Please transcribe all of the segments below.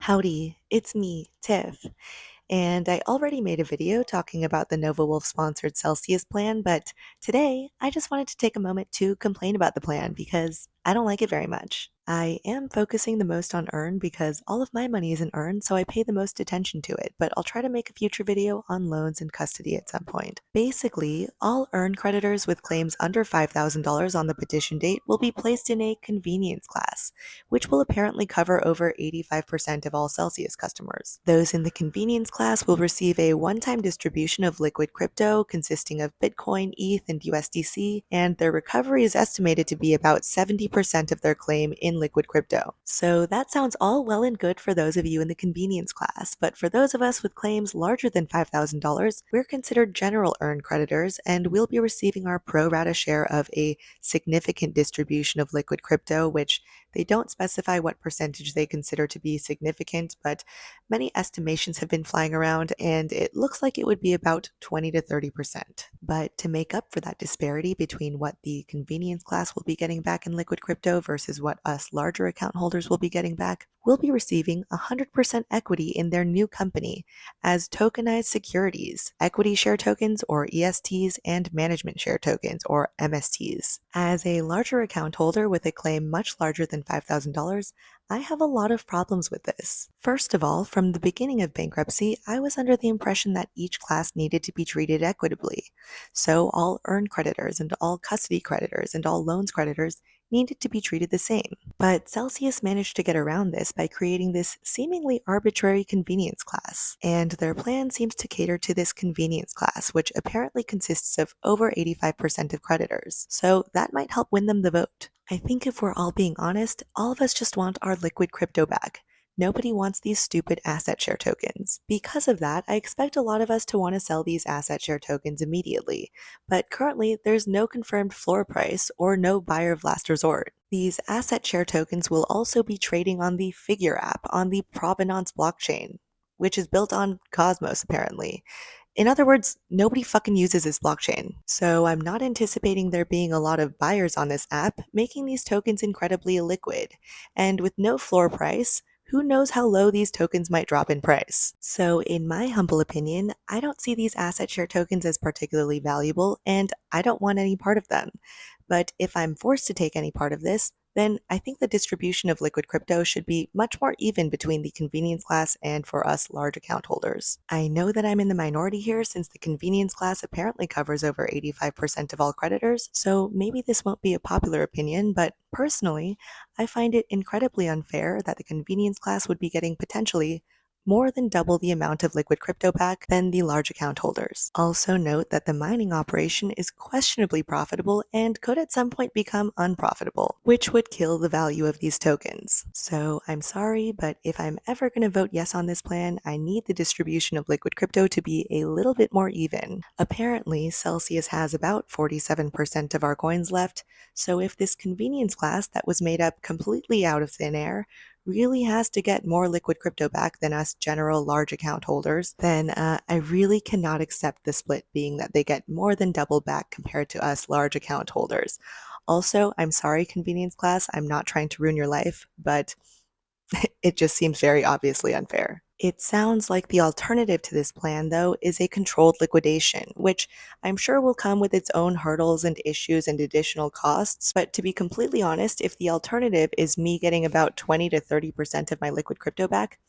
Howdy, it's me, Tiff, and I already made a video talking about the Novawulf sponsored Celsius plan, but today I just wanted to take a moment to complain about the plan because I don't like it very much. I am focusing the most on earn because all of my money isn't earned, so I pay the most attention to it, but I'll try to make a future video on loans and custody at some point. Basically, all earn creditors with claims under $5,000 on the petition date will be placed in a convenience class, which will apparently cover over 85% of all Celsius customers. Those in the convenience class will receive a one-time distribution of liquid crypto consisting of Bitcoin, ETH, and USDC, and their recovery is estimated to be about 70% of their claim in liquid crypto. So that sounds all well and good for those of you in the convenience class, but for those of us with claims larger than $5,000, we're considered general earn creditors, and we'll be receiving our pro rata share of a significant distribution of liquid crypto, which they don't specify what percentage they consider to be significant, but many estimations have been flying around, and it looks like it would be about 20 to 30%. But to make up for that disparity between what the convenience class will be getting back in liquid crypto versus what us larger account holders will be getting back, we'll be receiving 100% equity in their new company as tokenized securities, equity share tokens or ESTs, and management share tokens or MSTs. As a larger account holder with a claim much larger than $5,000, I have a lot of problems with this. First of all, from the beginning of bankruptcy, I was under the impression that each class needed to be treated equitably. So all earn creditors and all custody creditors and all loans creditors needed to be treated the same. But Celsius managed to get around this by creating this seemingly arbitrary convenience class. And their plan seems to cater to this convenience class, which apparently consists of over 85% of creditors. So that might help win them the vote. I think if we're all being honest, all of us just want our liquid crypto back. Nobody wants these stupid asset share tokens. Because of that, I expect a lot of us to want to sell these asset share tokens immediately, but currently there's no confirmed floor price or no buyer of last resort. These asset share tokens will also be trading on the Figure app on the Provenance blockchain, which is built on Cosmos apparently. In other words, nobody fucking uses this blockchain. So I'm not anticipating there being a lot of buyers on this app, making these tokens incredibly illiquid. And with no floor price, who knows how low these tokens might drop in price. So in my humble opinion, I don't see these asset share tokens as particularly valuable, and I don't want any part of them. But if I'm forced to take any part of this, then I think the distribution of liquid crypto should be much more even between the convenience class and for us large account holders. I know that I'm in the minority here since the convenience class apparently covers over 85% of all creditors, so maybe this won't be a popular opinion, but personally, I find it incredibly unfair that the convenience class would be getting potentially more than double the amount of liquid crypto back than the large account holders. Also note that the mining operation is questionably profitable and could at some point become unprofitable, which would kill the value of these tokens. So I'm sorry, but if I'm ever going to vote yes on this plan, I need the distribution of liquid crypto to be a little bit more even. Apparently, Celsius has about 47% of our coins left, so if this convenience class that was made up completely out of thin air really has to get more liquid crypto back than us general large account holders, then I really cannot accept the split being that they get more than double back compared to us large account holders. Also, I'm sorry, convenience class, I'm not trying to ruin your life, but it just seems very obviously unfair. It sounds like the alternative to this plan, though, is a controlled liquidation, which I'm sure will come with its own hurdles and issues and additional costs. But to be completely honest, if the alternative is me getting about 20 to 30% of my liquid crypto back,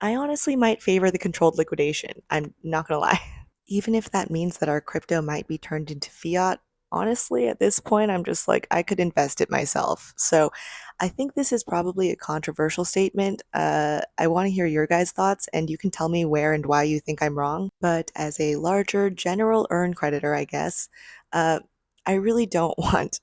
I honestly might favor the controlled liquidation. I'm not gonna lie. Even if that means that our crypto might be turned into fiat, honestly, at this point, I'm just like, I could invest it myself. So I think this is probably a controversial statement. I want to hear your guys' thoughts, and you can tell me where and why you think I'm wrong. But as a larger general earn creditor, I guess, I really don't want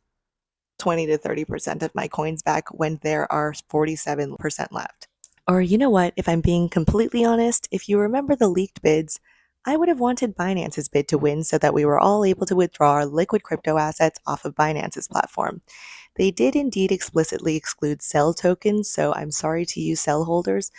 20 to 30% of my coins back when there are 47% left. Or you know what, if I'm being completely honest, if you remember the leaked bids, I would have wanted Binance's bid to win so that we were all able to withdraw our liquid crypto assets off of Binance's platform. They did indeed explicitly exclude sell tokens, so I'm sorry to you sell holders,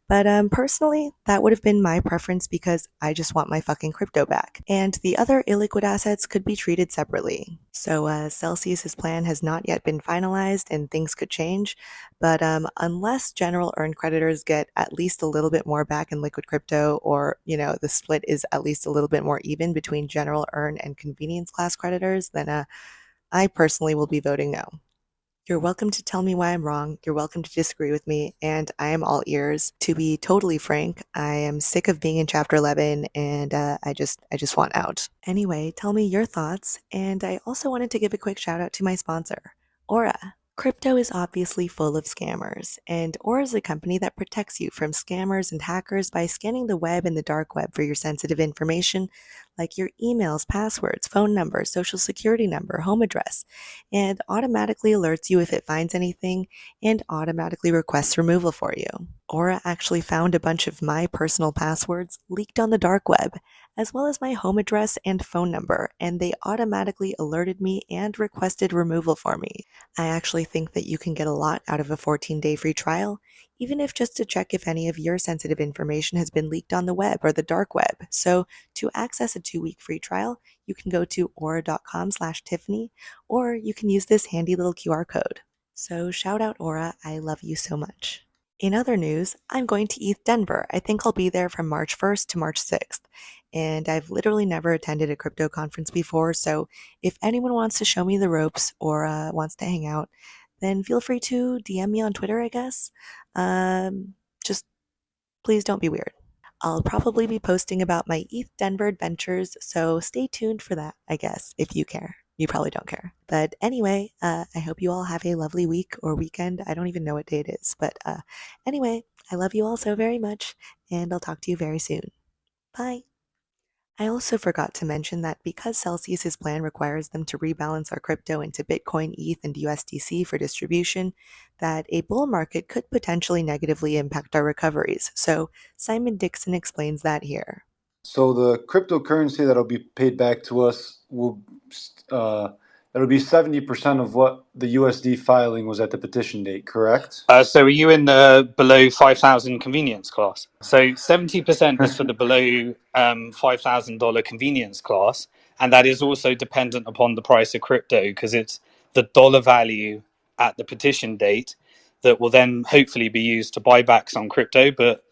but personally, that would have been my preference because I just want my fucking crypto back. And the other illiquid assets could be treated separately. So Celsius's plan has not yet been finalized and things could change. But unless general earned creditors get at least a little bit more back in liquid crypto, or the split is at least a little bit more even between general earn and convenience class creditors, then I personally will be voting no. You're welcome to tell me why I'm wrong. You're welcome to disagree with me, and I am all ears. To be totally frank, I am sick of being in Chapter 11, and I just want out. Anyway, tell me your thoughts, and I also wanted to give a quick shout out to my sponsor, Aura. Crypto is obviously full of scammers, and Aura is a company that protects you from scammers and hackers by scanning the web and the dark web for your sensitive information, like your emails, passwords, phone number, social security number, home address, and automatically alerts you if it finds anything and automatically requests removal for you. Aura actually found a bunch of my personal passwords leaked on the dark web, as well as my home address and phone number, and they automatically alerted me and requested removal for me. I actually think that you can get a lot out of a 14-day free trial, even if just to check if any of your sensitive information has been leaked on the web or the dark web. So to access a 2-week free trial, you can go to aura.com/Tiffany, or you can use this handy little QR code. So shout out Aura, I love you so much. In other news, I'm going to ETH Denver. I think I'll be there from March 1st to March 6th. And I've literally never attended a crypto conference before, so if anyone wants to show me the ropes or wants to hang out, then feel free to DM me on Twitter, I guess. Just please don't be weird. I'll probably be posting about my ETH Denver adventures, so stay tuned for that, I guess, if you care. You probably don't care. But anyway, I hope you all have a lovely week or weekend. I don't even know what day it is. But anyway, I love you all so very much, and I'll talk to you very soon. Bye. I also forgot to mention that because Celsius's plan requires them to rebalance our crypto into Bitcoin, ETH, and USDC for distribution, that a bull market could potentially negatively impact our recoveries. So Simon Dixon explains that here. So the cryptocurrency that'll be paid back to us uh, it'll be 70% of what the USD filing was at the petition date, correct? So are you in the below 5,000 convenience class? So 70% is for the below $5,000 convenience class, and that is also dependent upon the price of crypto because it's the dollar value at the petition date that will then hopefully be used to buy back some crypto. But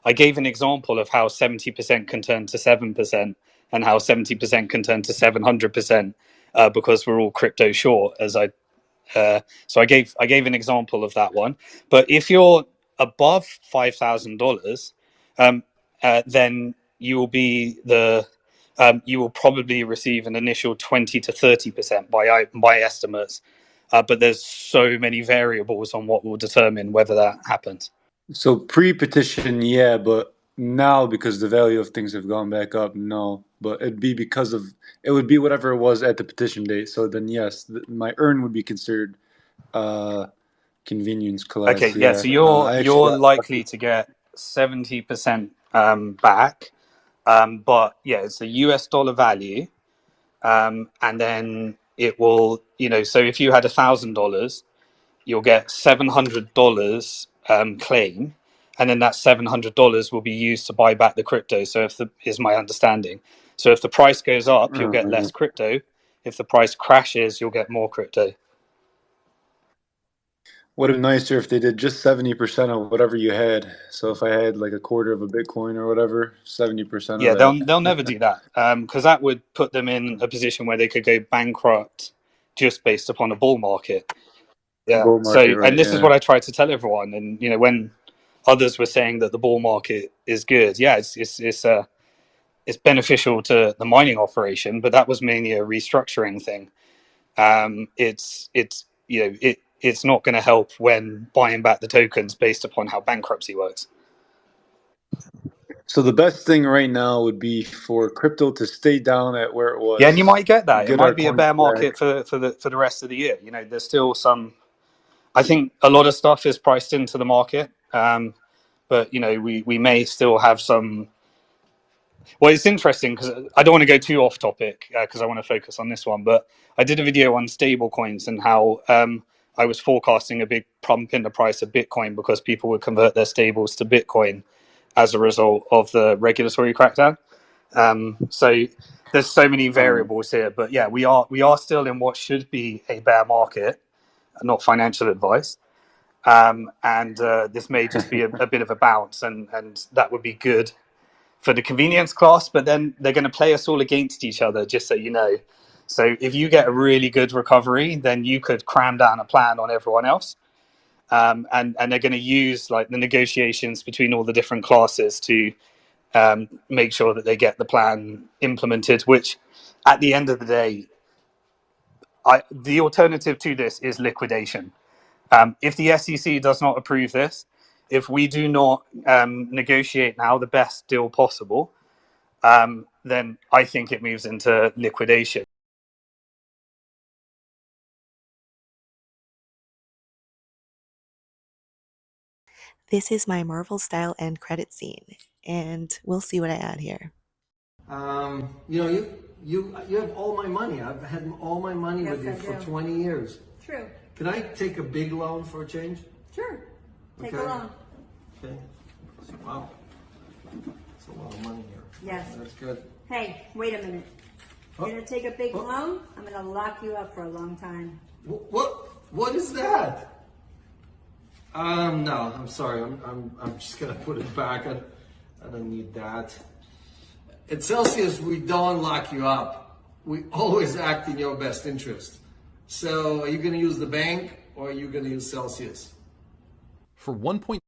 I gave an example of how 70% can turn to 7% and how 70% can turn to 700% because we're all crypto short, as so I gave an example of that one. But if you're above $5,000, then you will probably receive an initial 20 to 30% by estimates. But there's so many variables on what will determine whether that happens. So pre-petition, yeah, but now because the value of things have gone back up, no. But it would be whatever it was at the petition date. So then yes, my earn would be considered uh, convenience Okay, class. yeah. Yeah, So you're I actually you're got likely lucky. to get 70% back, but yeah, it's a US dollar value. And then it will, so if you had $1,000, you'll get $700 claim, and then that $700 will be used to buy back the crypto. So is my understanding. So if the price goes up, you'll get Uh, less crypto. If the price crashes, you'll get more crypto. Would have been nicer if they did just 70% of whatever you had. So if I had like a quarter of a Bitcoin or whatever, 70% of Yeah, that. they'll never do that because that would put them in a position where they could go bankrupt just based upon a bull market. Yeah. Bull market, So, and right? this is Yeah. what I try to tell everyone. And when others were saying that the bull market is good, yeah, it's beneficial to the mining operation, but that was mainly a restructuring thing. It's not going to help when buying back the tokens based upon how bankruptcy works. So the best thing right now would be for crypto to stay down at where it Yeah, and you was, might get that. It get our might be a coins bear back. market for the rest of the year. There's still some. I think a lot of stuff is priced into the market, but we may still have some. Well, it's interesting because I don't want to go too off topic because I want to focus on this one. But I did a video on stable coins and how I was forecasting a big pump in the price of Bitcoin because people would convert their stables to Bitcoin as a result of the regulatory crackdown. So there's so many variables here, but yeah, we are still in what should be a bear market, not financial advice. And this may just be a bit of a bounce, and that would be good for the convenience class. But then they're going to play us all against each other, just so you know. So if you get a really good recovery, then you could cram down a plan on everyone else. And they're going to use like the negotiations between all the different classes to make sure that they get the plan implemented. Which, at the end of the day, the alternative to this is liquidation. If the SEC does not approve this, if we do not negotiate now the best deal possible, then I think it moves into liquidation. This is my Marvel style end credit scene, and we'll see what I add here. You know, you have all my money. I've had all my money with you for 20 years. True. Can I take a big loan for a change? Sure. Take a Okay. loan. Okay. Wow. That's a lot of money here. Yes. That's good. Hey, wait a minute. Oh. You're gonna take a big Oh. loan? I'm gonna lock you up for a long time. What is that? No, I'm sorry. I'm just gonna put it back. I don't need that. At Celsius, we don't lock you up. We always act in your best interest. So, are you gonna use the bank or are you gonna use Celsius? For 1.